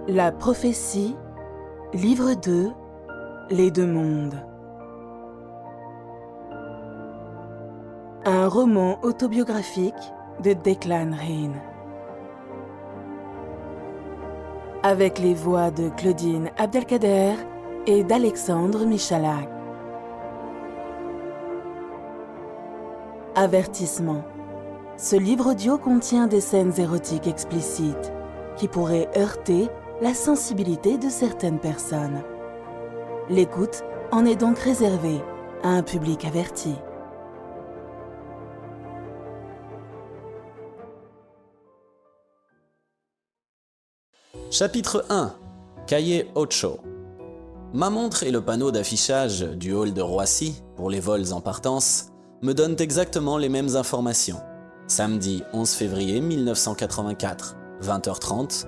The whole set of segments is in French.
La prophétie, livre 2, les deux mondes. Un roman autobiographique de Declan Reid. Avec les voix de Claudine Abdelkader et d'Alexandre Michalak. Avertissement. Ce livre audio contient des scènes érotiques explicites qui pourraient heurter la sensibilité de certaines personnes. L'écoute en est donc réservée à un public averti. Chapitre 1. Cahier Ocho. Ma montre et le panneau d'affichage du hall de Roissy, pour les vols en partance, me donnent exactement les mêmes informations. Samedi 11 février 1984, 20h30,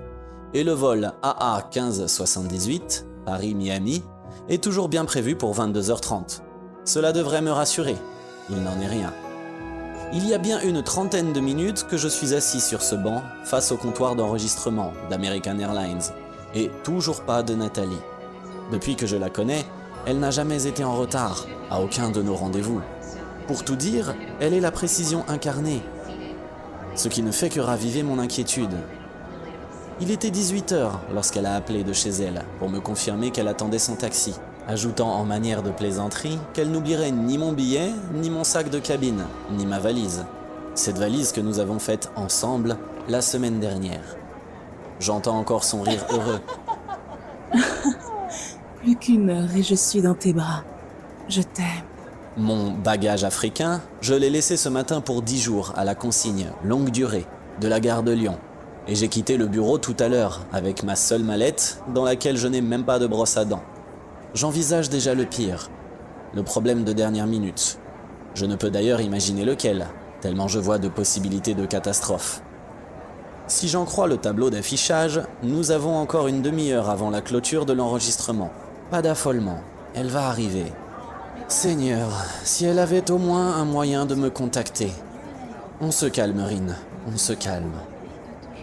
et le vol AA 1578, Paris-Miami, est toujours bien prévu pour 22h30. Cela devrait me rassurer. Il n'en est rien. Il y a bien une trentaine de minutes que je suis assis sur ce banc face au comptoir d'enregistrement d'American Airlines et toujours pas de Nathalie. Depuis que je la connais, elle n'a jamais été en retard à aucun de nos rendez-vous. Pour tout dire, elle est la précision incarnée, ce qui ne fait que raviver mon inquiétude. Il était 18h lorsqu'elle a appelé de chez elle pour me confirmer qu'elle attendait son taxi, ajoutant en manière de plaisanterie qu'elle n'oublierait ni mon billet, ni mon sac de cabine, ni ma valise. Cette valise que nous avons faite ensemble la semaine dernière. J'entends encore son rire heureux. Plus qu'une heure et je suis dans tes bras. Je t'aime. Mon bagage africain, je l'ai laissé ce matin pour 10 jours à la consigne, longue durée, de la gare de Lyon. Et j'ai quitté le bureau tout à l'heure avec ma seule mallette dans laquelle je n'ai même pas de brosse à dents. J'envisage déjà le pire, le problème de dernière minute. Je ne peux d'ailleurs imaginer lequel, tellement je vois de possibilités de catastrophe. Si j'en crois le tableau d'affichage, nous avons encore une demi-heure avant la clôture de l'enregistrement. Pas d'affolement, elle va arriver. Seigneur, si elle avait au moins un moyen de me contacter. On se calme, Rin, on se calme.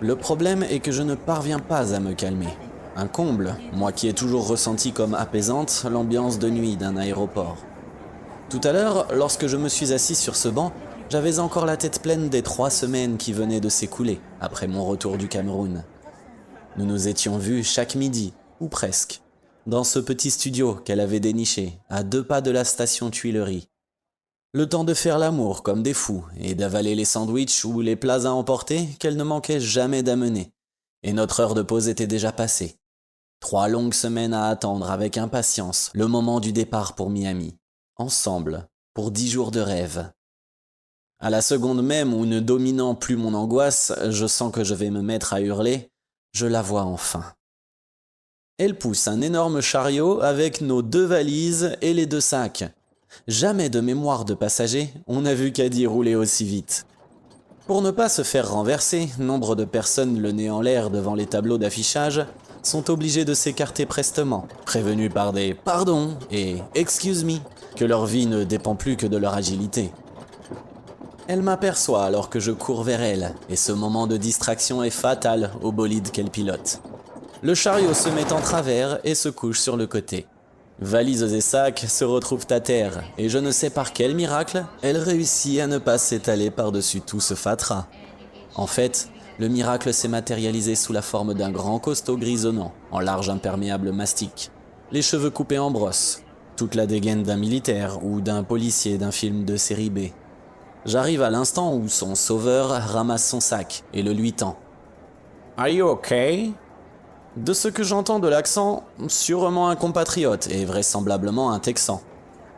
Le problème est que je ne parviens pas à me calmer. Un comble, moi qui ai toujours ressenti comme apaisante l'ambiance de nuit d'un aéroport. Tout à l'heure, lorsque je me suis assis sur ce banc, j'avais encore la tête pleine des 3 semaines qui venaient de s'écouler après mon retour du Cameroun. Nous nous étions vus chaque midi, ou presque, dans ce petit studio qu'elle avait déniché, à 2 pas de la station Tuileries. Le temps de faire l'amour comme des fous et d'avaler les sandwichs ou les plats à emporter qu'elle ne manquait jamais d'amener. Et notre heure de pause était déjà passée. 3 longues semaines à attendre avec impatience le moment du départ pour Miami. Ensemble, pour 10 jours de rêve. À la seconde même où, ne dominant plus mon angoisse, je sens que je vais me mettre à hurler, je la vois enfin. Elle pousse un énorme chariot avec nos 2 valises et les 2 sacs. Jamais de mémoire de passager, on n'a vu Caddy rouler aussi vite. Pour ne pas se faire renverser, nombre de personnes le nez en l'air devant les tableaux d'affichage sont obligées de s'écarter prestement, prévenues par des « pardon » et « excuse me », que leur vie ne dépend plus que de leur agilité. Elle m'aperçoit alors que je cours vers elle, et ce moment de distraction est fatal au bolide qu'elle pilote. Le chariot se met en travers et se couche sur le côté. Valises et sacs se retrouvent à terre, et je ne sais par quel miracle, elle réussit à ne pas s'étaler par-dessus tout ce fatras. En fait, le miracle s'est matérialisé sous la forme d'un grand costaud grisonnant, en large imperméable mastic, les cheveux coupés en brosse, toute la dégaine d'un militaire ou d'un policier d'un film de série B. J'arrive à l'instant où son sauveur ramasse son sac et le lui tend. « Are you okay ?» De ce que j'entends de l'accent, sûrement un compatriote et vraisemblablement un Texan.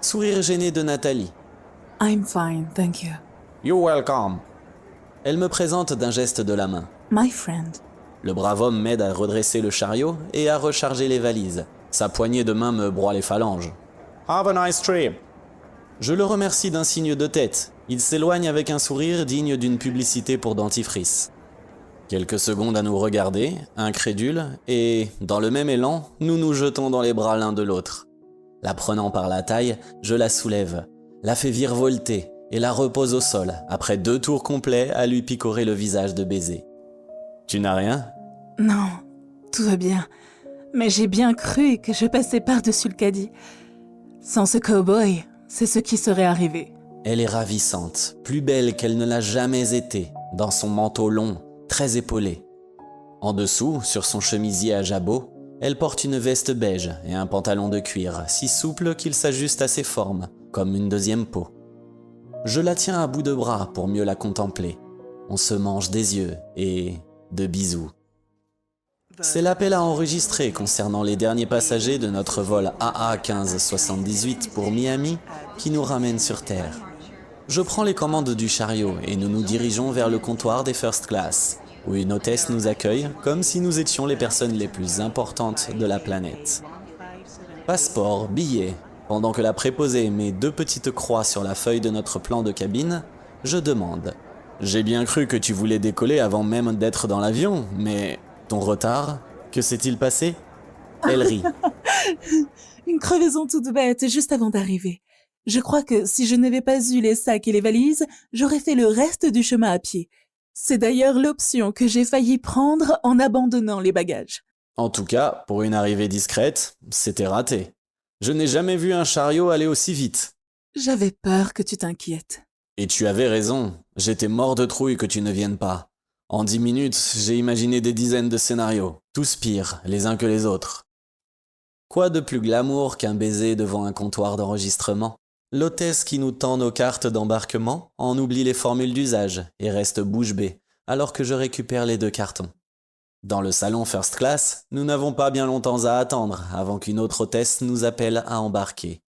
Sourire gêné de Nathalie. « I'm fine, thank you. »« You're welcome. » Elle me présente d'un geste de la main. My friend. Le brave homme m'aide à redresser le chariot et à recharger les valises. Sa poignée de main me broie les phalanges. « Have a nice trip. » Je le remercie d'un signe de tête. Il s'éloigne avec un sourire digne d'une publicité pour dentifrice. Quelques secondes à nous regarder, incrédules, et, dans le même élan, nous nous jetons dans les bras l'un de l'autre. La prenant par la taille, je la soulève, la fais virevolter et la repose au sol, après 2 tours complets à lui picorer le visage de baisers. « Tu n'as rien ?» Non. Tout va bien, mais j'ai bien cru que je passais par-dessus le caddie. Sans ce cow-boy, c'est ce qui serait arrivé. Elle est ravissante, plus belle qu'elle ne l'a jamais été, dans son manteau long, très épaulé. En dessous, sur son chemisier à jabot, elle porte une veste beige et un pantalon de cuir, si souple qu'il s'ajuste à ses formes, comme une deuxième peau. Je la tiens à bout de bras pour mieux la contempler. On se mange des yeux et de bisous. C'est l'appel à enregistrer concernant les derniers passagers de notre vol AA 1578 pour Miami qui nous ramène sur Terre. Je prends les commandes du chariot et nous nous dirigeons vers le comptoir des First Class, où une hôtesse nous accueille comme si nous étions les personnes les plus importantes de la planète. Passeport, billets. Pendant que la préposée met 2 petites croix sur la feuille de notre plan de cabine, je demande « J'ai bien cru que tu voulais décoller avant même d'être dans l'avion, mais ton retard, que s'est-il passé ?» Elle rit. Une crevaison toute bête juste avant d'arriver. Je crois que si je n'avais pas eu les sacs et les valises, j'aurais fait le reste du chemin à pied. C'est d'ailleurs l'option que j'ai failli prendre en abandonnant les bagages. En tout cas, pour une arrivée discrète, c'était raté. Je n'ai jamais vu un chariot aller aussi vite. J'avais peur que tu t'inquiètes. Et tu avais raison, j'étais mort de trouille que tu ne viennes pas. En 10 minutes, j'ai imaginé des dizaines de scénarios, tous pires, les uns que les autres. Quoi de plus glamour qu'un baiser devant un comptoir d'enregistrement ? L'hôtesse qui nous tend nos cartes d'embarquement en oublie les formules d'usage et reste bouche bée, alors que je récupère les 2 cartons. Dans le salon First Class, nous n'avons pas bien longtemps à attendre avant qu'une autre hôtesse nous appelle à embarquer.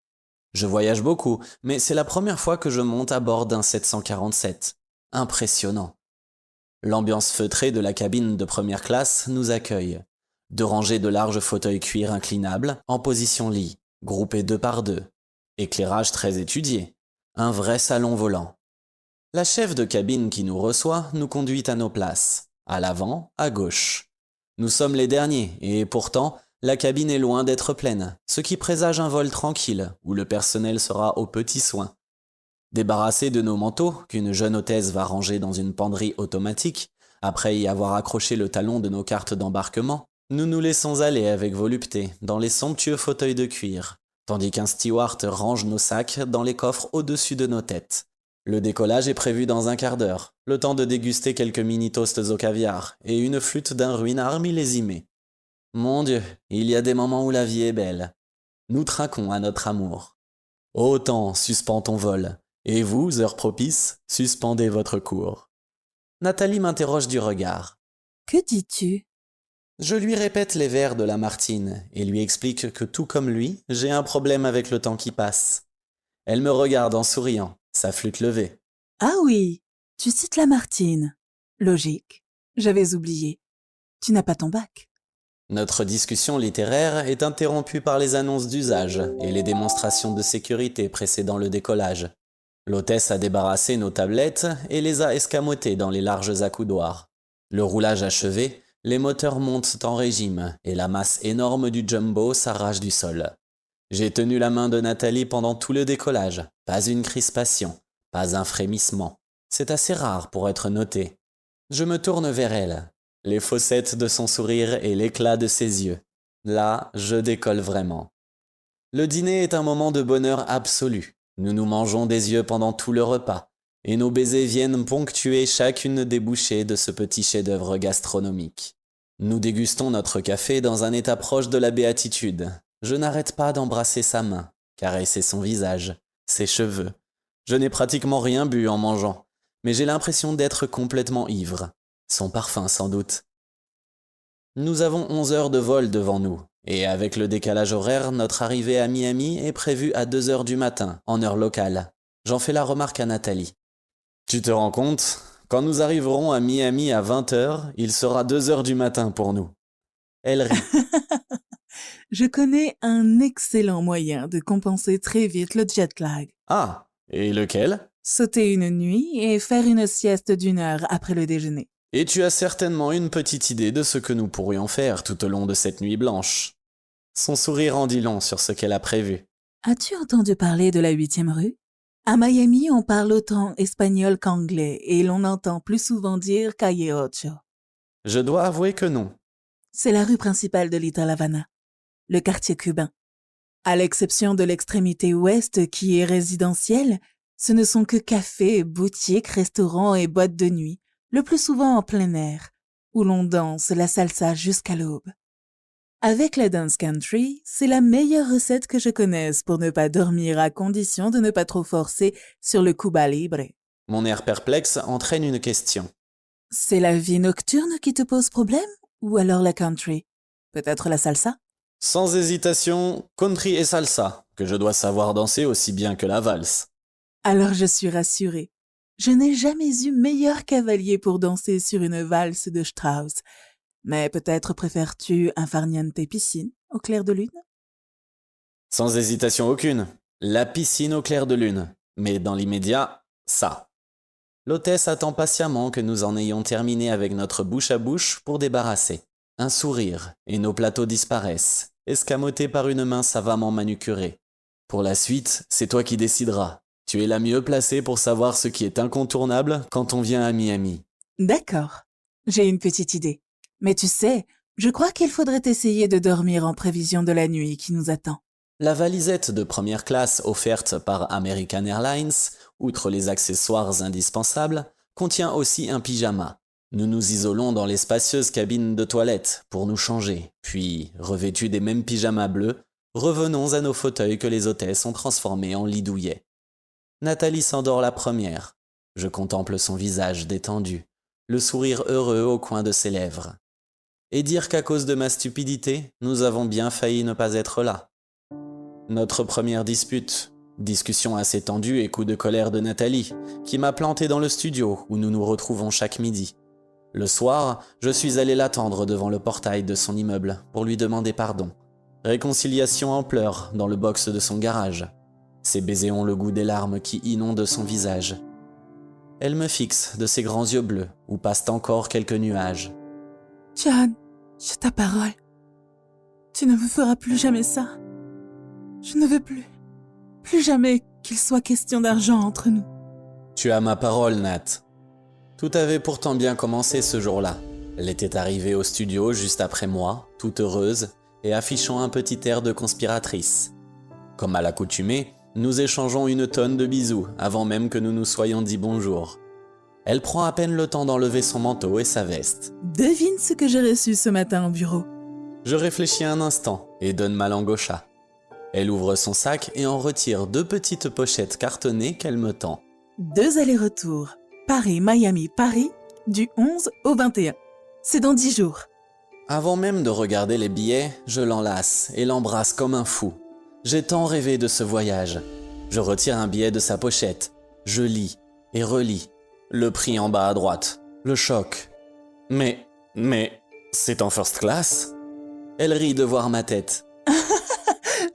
Je voyage beaucoup, mais c'est la première fois que je monte à bord d'un 747. Impressionnant. L'ambiance feutrée de la cabine de première classe nous accueille. 2 rangées de larges fauteuils cuir inclinables, en position lit, groupés 2 par 2. Éclairage très étudié. Un vrai salon volant. La chef de cabine qui nous reçoit nous conduit à nos places. À l'avant, à gauche. Nous sommes les derniers, et pourtant, la cabine est loin d'être pleine, ce qui présage un vol tranquille, où le personnel sera aux petits soins. Débarrassés de nos manteaux, qu'une jeune hôtesse va ranger dans une penderie automatique, après y avoir accroché le talon de nos cartes d'embarquement, nous nous laissons aller avec volupté dans les somptueux fauteuils de cuir, tandis qu'un steward range nos sacs dans les coffres au-dessus de nos têtes. Le décollage est prévu dans un quart d'heure, le temps de déguster quelques mini-toasts au caviar et une flûte d'un ruinard millésimé. Mon Dieu, il y a des moments où la vie est belle. Nous trinquons à notre amour. Ô temps, suspends ton vol, et vous, heure propice, suspendez votre cours. Nathalie m'interroge du regard. Que dis-tu ? Je lui répète les vers de Lamartine et lui explique que tout comme lui, j'ai un problème avec le temps qui passe. Elle me regarde en souriant, sa flûte levée. Ah oui, tu cites Lamartine. Logique, j'avais oublié. Tu n'as pas ton bac. Notre discussion littéraire est interrompue par les annonces d'usage et les démonstrations de sécurité précédant le décollage. L'hôtesse a débarrassé nos tablettes et les a escamotées dans les larges accoudoirs. Le roulage achevé, les moteurs montent en régime et la masse énorme du jumbo s'arrache du sol. J'ai tenu la main de Nathalie pendant tout le décollage, pas une crispation, pas un frémissement. C'est assez rare pour être noté. Je me tourne vers elle, les fossettes de son sourire et l'éclat de ses yeux. Là, je décolle vraiment. Le dîner est un moment de bonheur absolu. Nous nous mangeons des yeux pendant tout le repas, et nos baisers viennent ponctuer chacune des bouchées de ce petit chef-d'œuvre gastronomique. Nous dégustons notre café dans un état proche de la béatitude. Je n'arrête pas d'embrasser sa main, caresser son visage, ses cheveux. Je n'ai pratiquement rien bu en mangeant, mais j'ai l'impression d'être complètement ivre. Son parfum sans doute. Nous avons 11 heures de vol devant nous, et avec le décalage horaire, notre arrivée à Miami est prévue à 2 heures du matin, en heure locale. J'en fais la remarque à Nathalie. Tu te rends compte ? Quand nous arriverons à Miami à 20 heures, il sera 2 heures du matin pour nous. Elle rit. Je connais un excellent moyen de compenser très vite le jet lag. Ah, et lequel ? Sauter une nuit et faire une sieste d'1 heure après le déjeuner. Et tu as certainement une petite idée de ce que nous pourrions faire tout au long de cette nuit blanche. Son sourire en dit long sur ce qu'elle a prévu. As-tu entendu parler de la 8e rue ? À Miami, on parle autant espagnol qu'anglais et l'on entend plus souvent dire calle ocho. Je dois avouer que non. C'est la rue principale de Little Havana, le quartier cubain. À l'exception de l'extrémité ouest qui est résidentielle, ce ne sont que cafés, boutiques, restaurants et boîtes de nuit, le plus souvent en plein air, où l'on danse la salsa jusqu'à l'aube. Avec la dance country, c'est la meilleure recette que je connaisse pour ne pas dormir à condition de ne pas trop forcer sur le Cuba Libre. Mon air perplexe entraîne une question. C'est la vie nocturne qui te pose problème ou alors la country? Peut-être la salsa? Sans hésitation, country et salsa, que je dois savoir danser aussi bien que la valse. Alors je suis rassurée. Je n'ai jamais eu meilleur cavalier pour danser sur une valse de Strauss. Mais peut-être préfères-tu un farniente piscine au clair de lune? Sans hésitation aucune, la piscine au clair de lune. Mais dans l'immédiat, ça. L'hôtesse attend patiemment que nous en ayons terminé avec notre bouche à bouche pour débarrasser. Un sourire, et nos plateaux disparaissent, escamotés par une main savamment manucurée. Pour la suite, c'est toi qui décideras. Tu es la mieux placée pour savoir ce qui est incontournable quand on vient à Miami. D'accord. J'ai une petite idée. Mais tu sais, je crois qu'il faudrait essayer de dormir en prévision de la nuit qui nous attend. La valisette de première classe offerte par American Airlines, outre les accessoires indispensables, contient aussi un pyjama. Nous nous isolons dans les spacieuses cabines de toilette pour nous changer, puis, revêtus des mêmes pyjamas bleus, revenons à nos fauteuils que les hôtesses ont transformés en lits douillets. Nathalie s'endort la première. Je contemple son visage détendu, le sourire heureux au coin de ses lèvres. Et dire qu'à cause de ma stupidité, nous avons bien failli ne pas être là. Notre première dispute, discussion assez tendue et coup de colère de Nathalie, qui m'a planté dans le studio où nous nous retrouvons chaque midi. Le soir, je suis allé l'attendre devant le portail de son immeuble pour lui demander pardon. Réconciliation en pleurs dans le box de son garage. Ses baisers ont le goût des larmes qui inondent son visage. Elle me fixe de ses grands yeux bleus où passent encore quelques nuages. John, j'ai ta parole. Tu ne me feras plus jamais ça. Je ne veux plus jamais qu'il soit question d'argent entre nous. Tu as ma parole, Nat. Tout avait pourtant bien commencé ce jour-là. Elle était arrivée au studio juste après moi, toute heureuse, et affichant un petit air de conspiratrice. Comme à l'accoutumée, nous échangeons une tonne de bisous avant même que nous nous soyons dit bonjour. Elle prend à peine le temps d'enlever son manteau et sa veste. Devine ce que j'ai reçu ce matin au bureau. Je réfléchis un instant et donne ma langue au chat. Elle ouvre son sac et en retire 2 petites pochettes cartonnées qu'elle me tend. 2 allers-retours. Paris, Miami, Paris, du 11 au 21. C'est dans 10 jours. Avant même de regarder les billets, je l'enlace et l'embrasse comme un fou. J'ai tant rêvé de ce voyage. Je retire un billet de sa pochette. Je lis et relis. Le prix en bas à droite. Le choc. Mais, c'est en first class? Elle rit de voir ma tête.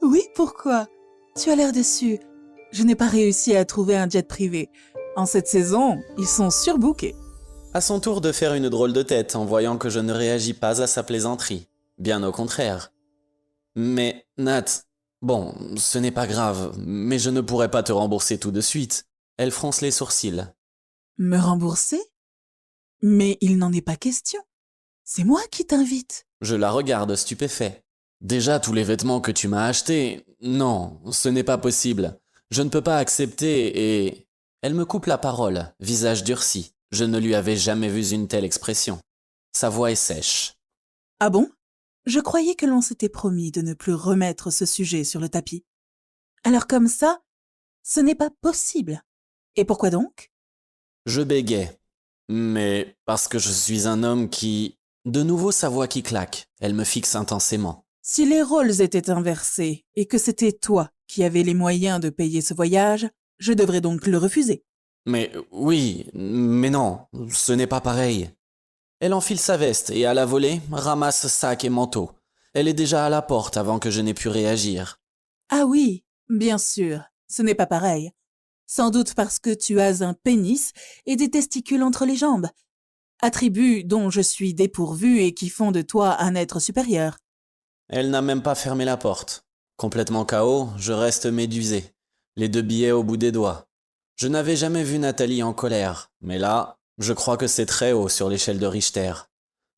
Oui, pourquoi? Tu as l'air déçu. Je n'ai pas réussi à trouver un jet privé. En cette saison, ils sont surbookés. À son tour de faire une drôle de tête en voyant que je ne réagis pas à sa plaisanterie. Bien au contraire. Mais, Nat, bon, ce n'est pas grave, mais je ne pourrais pas te rembourser tout de suite. Elle fronce les sourcils. Me rembourser? Mais il n'en est pas question. C'est moi qui t'invite. Je la regarde stupéfait. Déjà tous les vêtements que tu m'as achetés, non, ce n'est pas possible. Je ne peux pas accepter et... Elle me coupe la parole, visage durci. Je ne lui avais jamais vu une telle expression. Sa voix est sèche. Ah bon? Je croyais que l'on s'était promis de ne plus remettre ce sujet sur le tapis. Alors comme ça, ce n'est pas possible. Et pourquoi donc? Je bégais. Mais parce que je suis un homme qui... De nouveau sa voix qui claque. Elle me fixe intensément. Si les rôles étaient inversés et que c'était toi qui avais les moyens de payer ce voyage, je devrais donc le refuser. Mais oui, mais non, ce n'est pas pareil. Elle enfile sa veste et à la volée, ramasse sac et manteau. Elle est déjà à la porte avant que je n'ai pu réagir. Ah oui, bien sûr, ce n'est pas pareil. Sans doute parce que tu as un pénis et des testicules entre les jambes. Attributs dont je suis dépourvu et qui font de toi un être supérieur. Elle n'a même pas fermé la porte. Complètement KO, je reste médusé, les 2 billets au bout des doigts. Je n'avais jamais vu Nathalie en colère, mais là, je crois que c'est très haut sur l'échelle de Richter.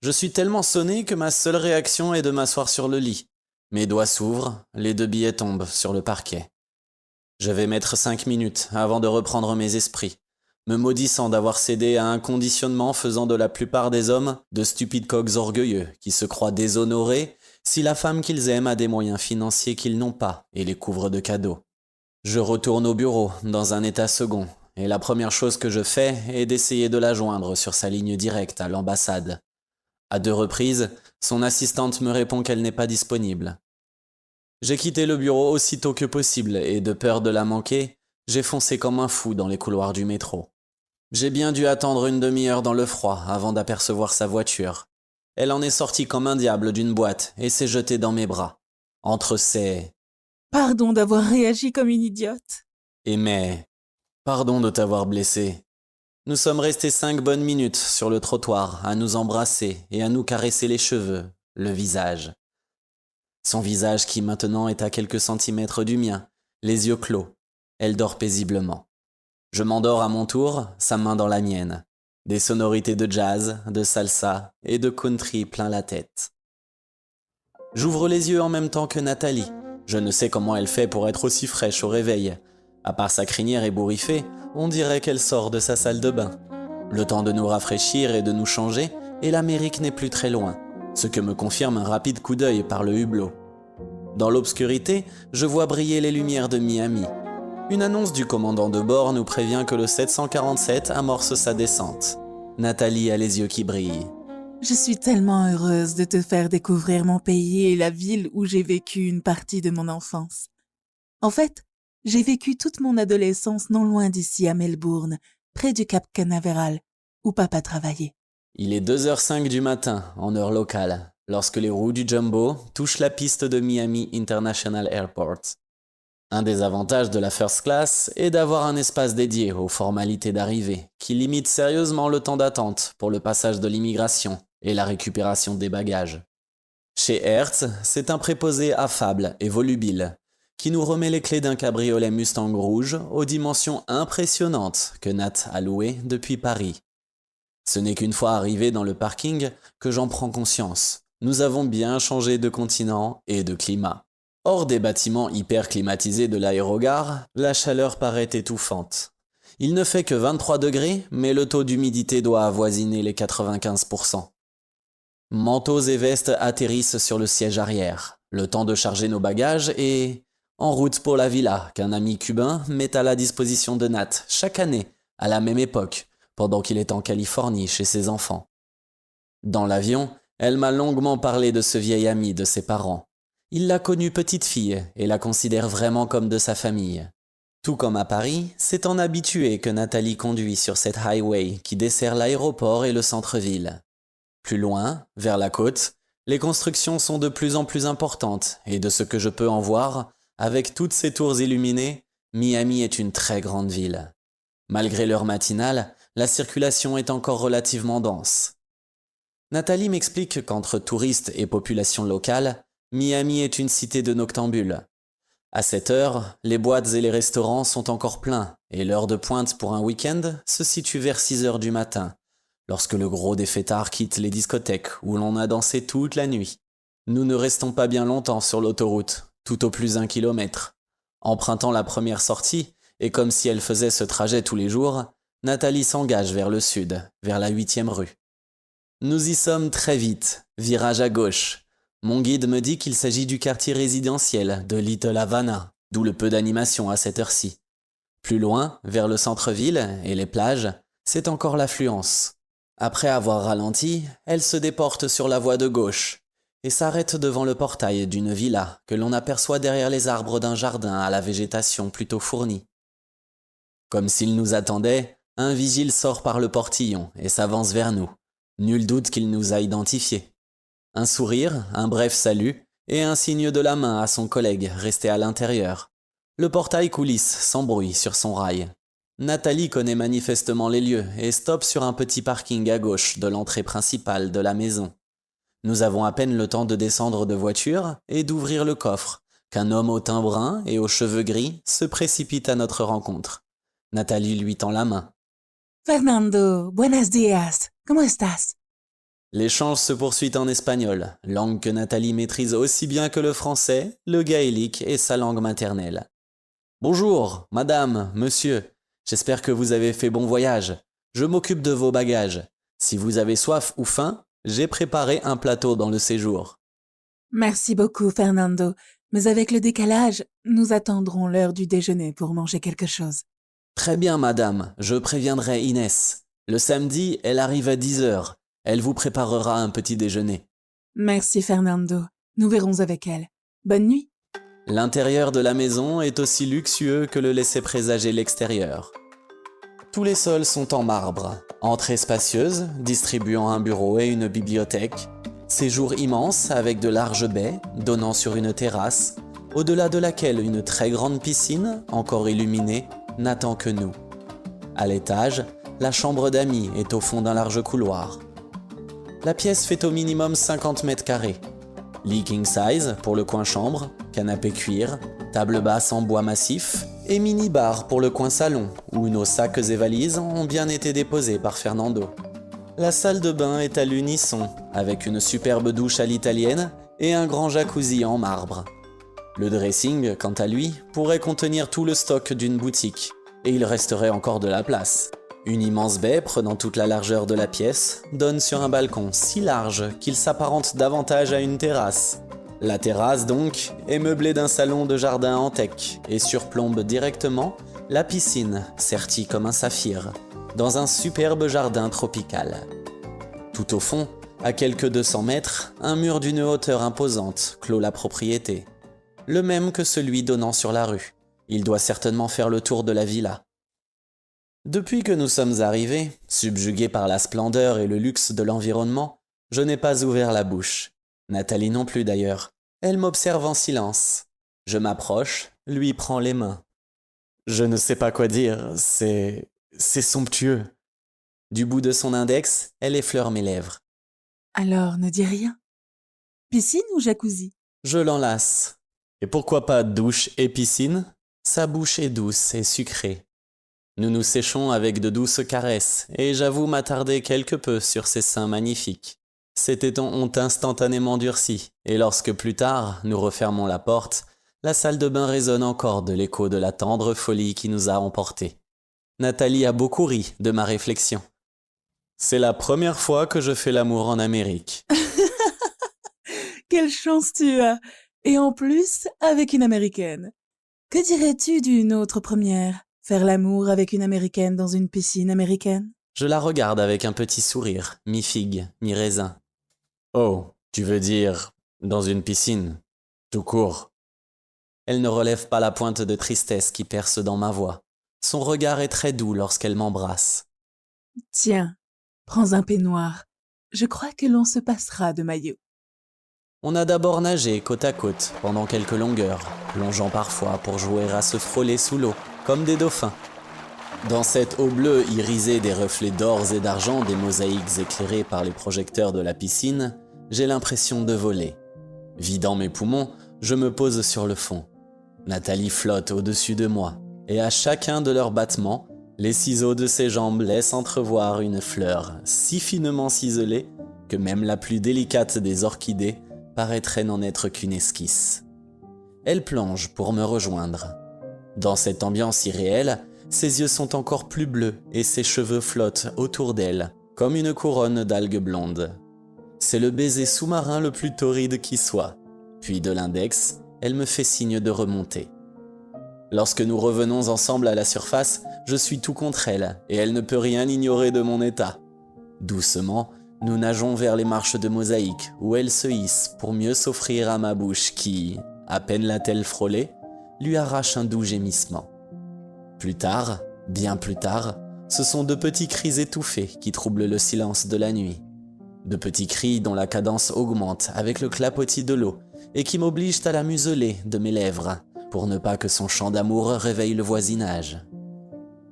Je suis tellement sonné que ma seule réaction est de m'asseoir sur le lit. Mes doigts s'ouvrent, les 2 billets tombent sur le parquet. Je vais mettre 5 minutes avant de reprendre mes esprits, me maudissant d'avoir cédé à un conditionnement faisant de la plupart des hommes de stupides coqs orgueilleux qui se croient déshonorés si la femme qu'ils aiment a des moyens financiers qu'ils n'ont pas et les couvre de cadeaux. Je retourne au bureau dans un état second, et la première chose que je fais est d'essayer de la joindre sur sa ligne directe à l'ambassade. À 2 reprises, son assistante me répond qu'elle n'est pas disponible. J'ai quitté le bureau aussitôt que possible et de peur de la manquer, j'ai foncé comme un fou dans les couloirs du métro. J'ai bien dû attendre une demi-heure dans le froid avant d'apercevoir sa voiture. Elle en est sortie comme un diable d'une boîte et s'est jetée dans mes bras. Entre ses « Pardon d'avoir réagi comme une idiote. » et mes « Pardon de t'avoir blessé ». Nous sommes restés 5 bonnes minutes sur le trottoir à nous embrasser et à nous caresser les cheveux, le visage. Son visage qui maintenant est à quelques centimètres du mien, les yeux clos. Elle dort paisiblement. Je m'endors à mon tour, sa main dans la mienne. Des sonorités de jazz, de salsa et de country plein la tête. J'ouvre les yeux en même temps que Nathalie. Je ne sais comment elle fait pour être aussi fraîche au réveil. À part sa crinière ébouriffée, on dirait qu'elle sort de sa salle de bain. Le temps de nous rafraîchir et de nous changer, et l'Amérique n'est plus très loin, ce que me confirme un rapide coup d'œil par le hublot. Dans l'obscurité, je vois briller les lumières de Miami. Une annonce du commandant de bord nous prévient que le 747 amorce sa descente. Nathalie a les yeux qui brillent. Je suis tellement heureuse de te faire découvrir mon pays et la ville où j'ai vécu une partie de mon enfance. En fait, j'ai vécu toute mon adolescence non loin d'ici à Melbourne, près du Cap Canaveral, où papa travaillait. Il est 2h05 du matin, en heure locale, lorsque les roues du Jumbo touchent la piste de Miami International Airport. Un des avantages de la First Class est d'avoir un espace dédié aux formalités d'arrivée, qui limite sérieusement le temps d'attente pour le passage de l'immigration et la récupération des bagages. Chez Hertz, c'est un préposé affable et volubile, qui nous remet les clés d'un cabriolet Mustang rouge aux dimensions impressionnantes que Nat a loué depuis Paris. Ce n'est qu'une fois arrivé dans le parking que j'en prends conscience. Nous avons bien changé de continent et de climat. Hors des bâtiments hyper climatisés de l'aérogare, la chaleur paraît étouffante. Il ne fait que 23 degrés, mais le taux d'humidité doit avoisiner les 95%. Manteaux et vestes atterrissent sur le siège arrière, le temps de charger nos bagages et en route pour la villa qu'un ami cubain met à la disposition de Nat chaque année, à la même époque, pendant qu'il est en Californie chez ses enfants. Dans l'avion, elle m'a longuement parlé de ce vieil ami de ses parents. Il l'a connue petite fille et la considère vraiment comme de sa famille. Tout comme à Paris, c'est en habitué que Nathalie conduit sur cette highway qui dessert l'aéroport et le centre-ville. Plus loin, vers la côte, les constructions sont de plus en plus importantes et de ce que je peux en voir, avec toutes ces tours illuminées, Miami est une très grande ville. Malgré l'heure matinale, la circulation est encore relativement dense. Nathalie m'explique qu'entre touristes et population locale, Miami est une cité de noctambules. À cette heure, les boîtes et les restaurants sont encore pleins et l'heure de pointe pour un week-end se situe vers 6 heures du matin, lorsque le gros des fêtards quitte les discothèques où l'on a dansé toute la nuit. Nous ne restons pas bien longtemps sur l'autoroute, tout au plus 1 kilomètre. Empruntant la première sortie, et comme si elle faisait ce trajet tous les jours, Nathalie s'engage vers le sud, vers la 8e rue. Nous y sommes très vite, virage à gauche. Mon guide me dit qu'il s'agit du quartier résidentiel de Little Havana, d'où le peu d'animation à cette heure-ci. Plus loin, vers le centre-ville et les plages, c'est encore l'affluence. Après avoir ralenti, elle se déporte sur la voie de gauche et s'arrête devant le portail d'une villa que l'on aperçoit derrière les arbres d'un jardin à la végétation plutôt fournie. Comme s'il nous attendait, un vigile sort par le portillon et s'avance vers nous. Nul doute qu'il nous a identifiés. Un sourire, un bref salut et un signe de la main à son collègue resté à l'intérieur. Le portail coulisse sans bruit sur son rail. Nathalie connaît manifestement les lieux et stoppe sur un petit parking à gauche de l'entrée principale de la maison. Nous avons à peine le temps de descendre de voiture et d'ouvrir le coffre, qu'un homme au teint brun et aux cheveux gris se précipite à notre rencontre. Nathalie lui tend la main. Fernando, buenos días. ¿Cómo estás? L'échange se poursuit en espagnol, langue que Nathalie maîtrise aussi bien que le français, le gaélique et sa langue maternelle. Bonjour, madame, monsieur. J'espère que vous avez fait bon voyage. Je m'occupe de vos bagages. Si vous avez soif ou faim, j'ai préparé un plateau dans le séjour. Merci beaucoup, Fernando. Mais avec le décalage, nous attendrons l'heure du déjeuner pour manger quelque chose. Très bien, madame, je préviendrai Inès. Le samedi, elle arrive à 10 heures. Elle vous préparera un petit déjeuner. Merci, Fernando. Nous verrons avec elle. Bonne nuit. L'intérieur de la maison est aussi luxueux que le laissait présager l'extérieur. Tous les sols sont en marbre, entrée spacieuse, distribuant un bureau et une bibliothèque, séjour immense avec de larges baies donnant sur une terrasse, au-delà de laquelle une très grande piscine, encore illuminée, n'attend que nous. À l'étage, la chambre d'amis est au fond d'un large couloir. La pièce fait au minimum 50 mètres carrés. Lit king size pour le coin chambre, canapé cuir, table basse en bois massif et mini-bar pour le coin salon où nos sacs et valises ont bien été déposés par Fernando. La salle de bain est à l'unisson avec une superbe douche à l'italienne et un grand jacuzzi en marbre. Le dressing, quant à lui, pourrait contenir tout le stock d'une boutique et il resterait encore de la place. Une immense baie prenant toute la largeur de la pièce donne sur un balcon si large qu'il s'apparente davantage à une terrasse. La terrasse donc est meublée d'un salon de jardin en teck et surplombe directement la piscine sertie comme un saphir dans un superbe jardin tropical. Tout au fond, à quelques 200 mètres, un mur d'une hauteur imposante clôt la propriété. Le même que celui donnant sur la rue. Il doit certainement faire le tour de la villa. Depuis que nous sommes arrivés, subjugués par la splendeur et le luxe de l'environnement, je n'ai pas ouvert la bouche. Nathalie non plus d'ailleurs. Elle m'observe en silence. Je m'approche, lui prends les mains. Je ne sais pas quoi dire, c'est somptueux. Du bout de son index, elle effleure mes lèvres. Alors, ne dis rien. Piscine ou jacuzzi? Je l'enlace. Et pourquoi pas douche et piscine? Sa bouche est douce et sucrée. Nous nous séchons avec de douces caresses, et j'avoue m'attarder quelque peu sur ses seins magnifiques. Ses tétons ont instantanément durci, et lorsque plus tard nous refermons la porte, la salle de bain résonne encore de l'écho de la tendre folie qui nous a emportés. Nathalie a beaucoup ri de ma réflexion. C'est la première fois que je fais l'amour en Amérique. Quelle chance tu as! Et en plus, avec une Américaine. Que dirais-tu d'une autre première? Faire l'amour avec une Américaine dans une piscine américaine? Je la regarde avec un petit sourire, mi-figue, mi-raisin. Oh, tu veux dire dans une piscine, tout court. Elle ne relève pas la pointe de tristesse qui perce dans ma voix. Son regard est très doux lorsqu'elle m'embrasse. Tiens, prends un peignoir. Je crois que l'on se passera de maillot. On a d'abord nagé côte à côte pendant quelques longueurs, plongeant parfois pour jouer à se frôler sous l'eau, comme des dauphins. Dans cette eau bleue irisée des reflets d'or et d'argent des mosaïques éclairées par les projecteurs de la piscine, j'ai l'impression de voler. Vidant mes poumons, je me pose sur le fond. Nathalie flotte au-dessus de moi, et à chacun de leurs battements, les ciseaux de ses jambes laissent entrevoir une fleur si finement ciselée que même la plus délicate des orchidées paraîtrait n'en être qu'une esquisse. Elle plonge pour me rejoindre. Dans cette ambiance irréelle, ses yeux sont encore plus bleus et ses cheveux flottent autour d'elle, comme une couronne d'algues blondes. C'est le baiser sous-marin le plus torride qui soit. Puis de l'index, elle me fait signe de remonter. Lorsque nous revenons ensemble à la surface, je suis tout contre elle et elle ne peut rien ignorer de mon état. Doucement, nous nageons vers les marches de mosaïque où elle se hisse pour mieux s'offrir à ma bouche qui, à peine l'a-t-elle frôlée, lui arrache un doux gémissement. Plus tard, bien plus tard, ce sont de petits cris étouffés qui troublent le silence de la nuit. De petits cris dont la cadence augmente avec le clapotis de l'eau et qui m'obligent à la museler de mes lèvres pour ne pas que son chant d'amour réveille le voisinage.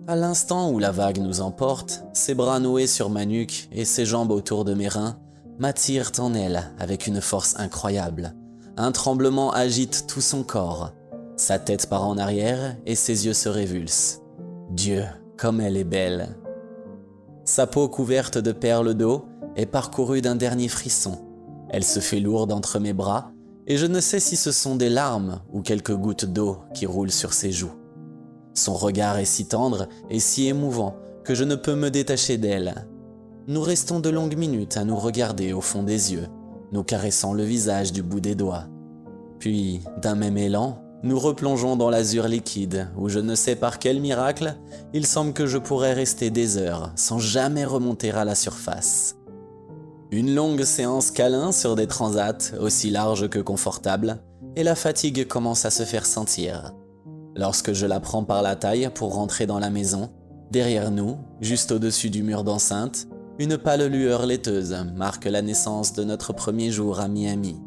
À l'instant où la vague nous emporte, ses bras noués sur ma nuque et ses jambes autour de mes reins m'attirent en elle avec une force incroyable. Un tremblement agite tout son corps. Sa tête part en arrière et ses yeux se révulsent. Dieu, comme elle est belle! Sa peau couverte de perles d'eau est parcourue d'un dernier frisson. Elle se fait lourde entre mes bras, et je ne sais si ce sont des larmes ou quelques gouttes d'eau qui roulent sur ses joues. Son regard est si tendre et si émouvant que je ne peux me détacher d'elle. Nous restons de longues minutes à nous regarder au fond des yeux, nous caressant le visage du bout des doigts. Puis, d'un même élan, nous replongeons dans l'azur liquide où je ne sais par quel miracle, il semble que je pourrais rester des heures sans jamais remonter à la surface. Une longue séance câlin sur des transats aussi larges que confortables et la fatigue commence à se faire sentir. Lorsque je la prends par la taille pour rentrer dans la maison, derrière nous, juste au-dessus du mur d'enceinte, une pâle lueur laiteuse marque la naissance de notre premier jour à Miami.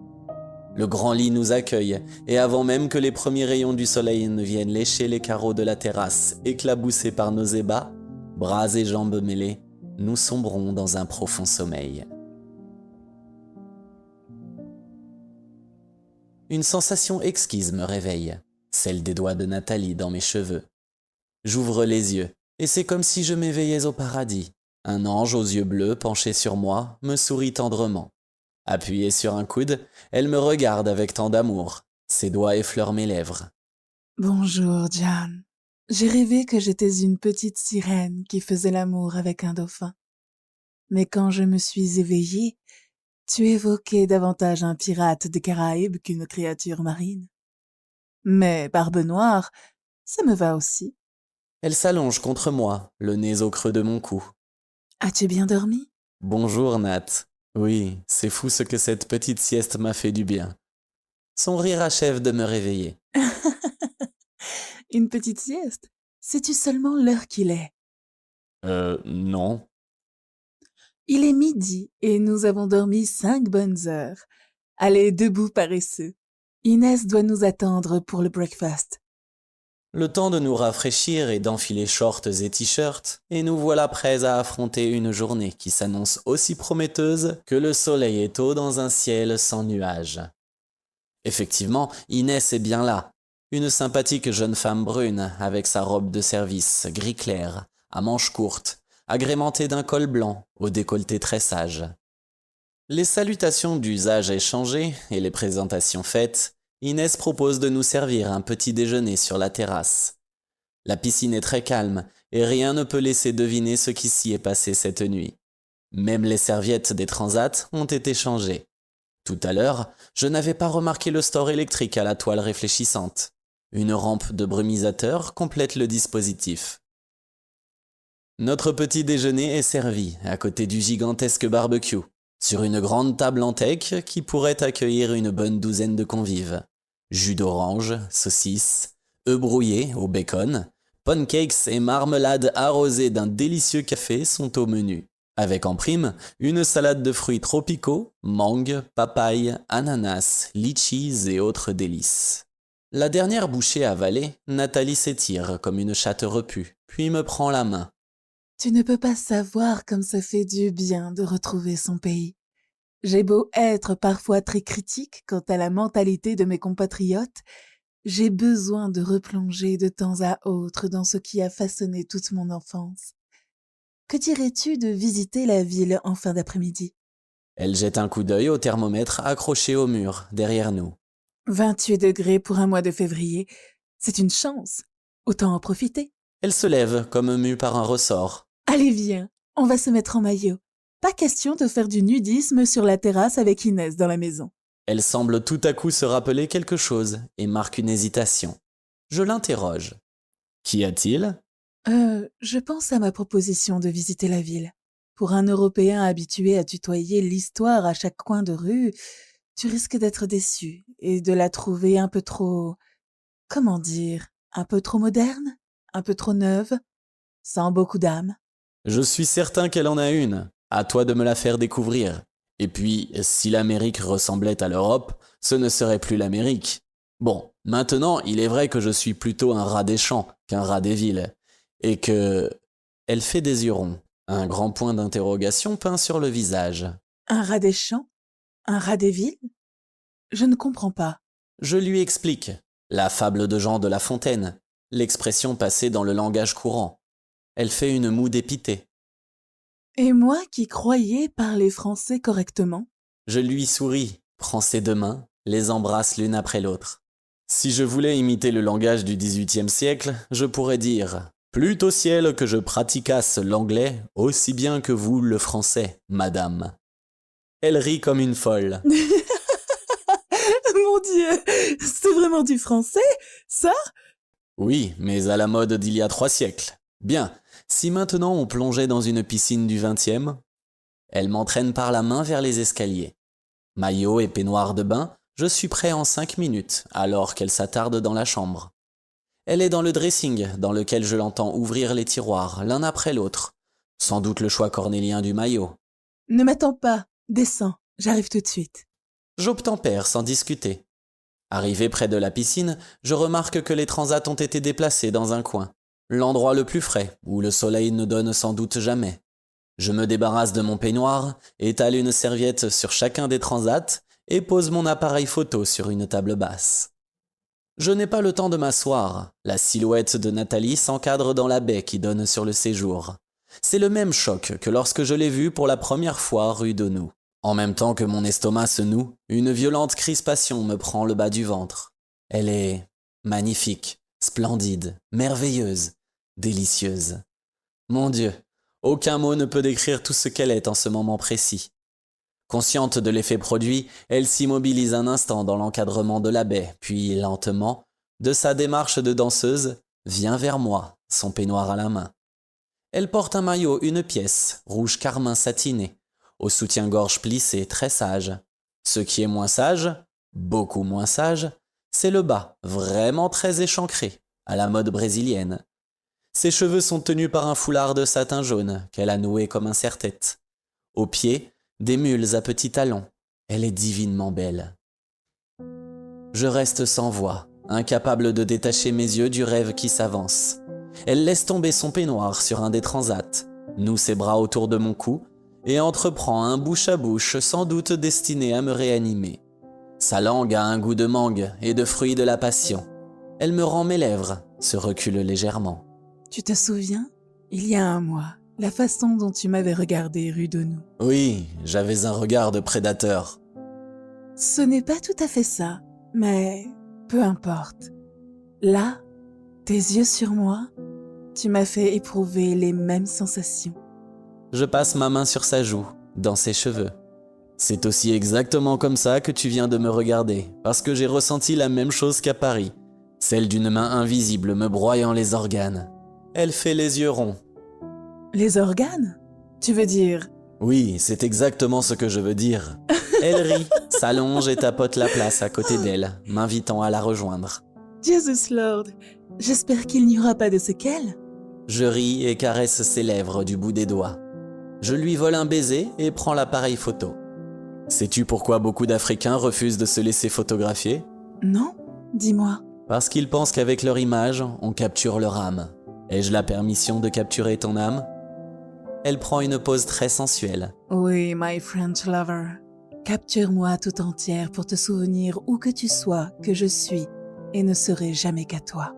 Le grand lit nous accueille, et avant même que les premiers rayons du soleil ne viennent lécher les carreaux de la terrasse éclaboussés par nos ébats, bras et jambes mêlés, nous sombrons dans un profond sommeil. Une sensation exquise me réveille, celle des doigts de Nathalie dans mes cheveux. J'ouvre les yeux, et c'est comme si je m'éveillais au paradis. Un ange aux yeux bleus penché sur moi me sourit tendrement. Appuyée sur un coude, elle me regarde avec tant d'amour. Ses doigts effleurent mes lèvres. Bonjour, Jan. J'ai rêvé que j'étais une petite sirène qui faisait l'amour avec un dauphin. Mais quand je me suis éveillée, tu évoquais davantage un pirate des Caraïbes qu'une créature marine. Mais Barbe Noire, ça me va aussi. Elle s'allonge contre moi, le nez au creux de mon cou. As-tu bien dormi? Bonjour Nat. Oui, c'est fou ce que cette petite sieste m'a fait du bien. Son rire achève de me réveiller. Une petite sieste? Sais-tu seulement l'heure qu'il est? Non. Il est midi et nous avons dormi 5 bonnes heures. Allez, debout paresseux. Inès doit nous attendre pour le breakfast. Le temps de nous rafraîchir et d'enfiler shorts et t-shirts, et nous voilà prêts à affronter une journée qui s'annonce aussi prometteuse que le soleil est haut dans un ciel sans nuages. Effectivement, Inès est bien là, une sympathique jeune femme brune avec sa robe de service gris clair, à manches courtes, agrémentée d'un col blanc au décolleté très sage. Les salutations d'usage échangées et les présentations faites, Inès propose de nous servir un petit déjeuner sur la terrasse. La piscine est très calme et rien ne peut laisser deviner ce qui s'y est passé cette nuit. Même les serviettes des transats ont été changées. Tout à l'heure, je n'avais pas remarqué le store électrique à la toile réfléchissante. Une rampe de brumisateur complète le dispositif. Notre petit déjeuner est servi à côté du gigantesque barbecue, sur une grande table en teck qui pourrait accueillir une bonne douzaine de convives. Jus d'orange, saucisses, œufs brouillés au bacon, pancakes et marmelade arrosée d'un délicieux café sont au menu. Avec en prime, une salade de fruits tropicaux, mangue, papaye, ananas, litchis et autres délices. La dernière bouchée avalée, Nathalie s'étire comme une chatte repue, puis me prend la main. Tu ne peux pas savoir comme ça fait du bien de retrouver son pays. J'ai beau être parfois très critique quant à la mentalité de mes compatriotes, j'ai besoin de replonger de temps à autre dans ce qui a façonné toute mon enfance. Que dirais-tu de visiter la ville en fin d'après-midi? Elle jette un coup d'œil au thermomètre accroché au mur, derrière nous. 28 degrés pour un mois de février, c'est une chance. Autant en profiter. Elle se lève comme mue par un ressort. Allez, viens, on va se mettre en maillot. Pas question de faire du nudisme sur la terrasse avec Inès dans la maison. Elle semble tout à coup se rappeler quelque chose et marque une hésitation. Je l'interroge. Qu'y a-t-il ? Je pense à ma proposition de visiter la ville. Pour un Européen habitué à tutoyer l'histoire à chaque coin de rue, tu risques d'être déçu et de la trouver un peu trop... Comment dire? Un peu trop moderne? Un peu trop neuve? Sans beaucoup d'âme? Je suis certain qu'elle en a une. À toi de me la faire découvrir. Et puis, si l'Amérique ressemblait à l'Europe, ce ne serait plus l'Amérique. Bon, maintenant, il est vrai que je suis plutôt un rat des champs qu'un rat des villes. Et que... Elle fait des yeux ronds. Un grand point d'interrogation peint sur le visage. Un rat des champs? Un rat des villes? Je ne comprends pas. Je lui explique. La fable de Jean de La Fontaine. L'expression passée dans le langage courant. Elle fait une moue dépitée. Et moi qui croyais parler français correctement? Je lui souris, prends ses deux mains, les embrasse l'une après l'autre. Si je voulais imiter le langage du XVIIIe siècle, je pourrais dire « Plût au ciel que je pratiquasse l'anglais aussi bien que vous le français, madame. » Elle rit comme une folle. Mon Dieu, c'est vraiment du français, ça? Oui, mais à la mode d'il y a 3 siècles. Bien, si maintenant on plongeait dans une piscine du XXe, elle m'entraîne par la main vers les escaliers. Maillot et peignoir de bain, je suis prêt en 5 minutes, alors qu'elle s'attarde dans la chambre. Elle est dans le dressing, dans lequel je l'entends ouvrir les tiroirs, l'un après l'autre. Sans doute le choix cornélien du maillot. Ne m'attends pas, descends, j'arrive tout de suite. J'obtempère sans discuter. Arrivé près de la piscine, je remarque que les transats ont été déplacés dans un coin, l'endroit le plus frais, où le soleil ne donne sans doute jamais. Je me débarrasse de mon peignoir, étale une serviette sur chacun des transats et pose mon appareil photo sur une table basse. Je n'ai pas le temps de m'asseoir, la silhouette de Nathalie s'encadre dans la baie qui donne sur le séjour. C'est le même choc que lorsque je l'ai vue pour la première fois rue d'Onou. En même temps que mon estomac se noue, une violente crispation me prend le bas du ventre. Elle est magnifique, splendide, merveilleuse, délicieuse. Mon Dieu, aucun mot ne peut décrire tout ce qu'elle est en ce moment précis. Consciente de l'effet produit, elle s'immobilise un instant dans l'encadrement de la baie, puis lentement, de sa démarche de danseuse, vient vers moi, son peignoir à la main. Elle porte un maillot une pièce, rouge carmin satiné, au soutien-gorge plissé, très sage. Ce qui est moins sage, beaucoup moins sage, c'est le bas, vraiment très échancré, à la mode brésilienne. Ses cheveux sont tenus par un foulard de satin jaune, qu'elle a noué comme un serre-tête. Aux pieds, des mules à petits talons. Elle est divinement belle. Je reste sans voix, incapable de détacher mes yeux du rêve qui s'avance. Elle laisse tomber son peignoir sur un des transats, noue ses bras autour de mon cou, et entreprend un bouche à bouche sans doute destiné à me réanimer. Sa langue a un goût de mangue et de fruits de la passion. Elle me rend mes lèvres, se recule légèrement. Tu te souviens? Il y a un mois, la façon dont tu m'avais regardé rue d'Onou. Oui, j'avais un regard de prédateur. Ce n'est pas tout à fait ça, mais peu importe. Là, tes yeux sur moi, tu m'as fait éprouver les mêmes sensations. Je passe ma main sur sa joue, dans ses cheveux. C'est aussi exactement comme ça que tu viens de me regarder, parce que j'ai ressenti la même chose qu'à Paris, celle d'une main invisible me broyant les organes. Elle fait les yeux ronds. Les organes? Tu veux dire? Oui, c'est exactement ce que je veux dire. Elle rit, s'allonge et tapote la place à côté d'elle, m'invitant à la rejoindre. Jesus Lord, j'espère qu'il n'y aura pas de séquelles. Je ris et caresse ses lèvres du bout des doigts. Je lui vole un baiser et prends l'appareil photo. Sais-tu pourquoi beaucoup d'Africains refusent de se laisser photographier? Non? Dis-moi. Parce qu'ils pensent qu'avec leur image, on capture leur âme. Ai-je la permission de capturer ton âme? Elle prend une pose très sensuelle. Oui, my French lover. Capture-moi tout entière pour te souvenir où que tu sois que je suis et ne serai jamais qu'à toi.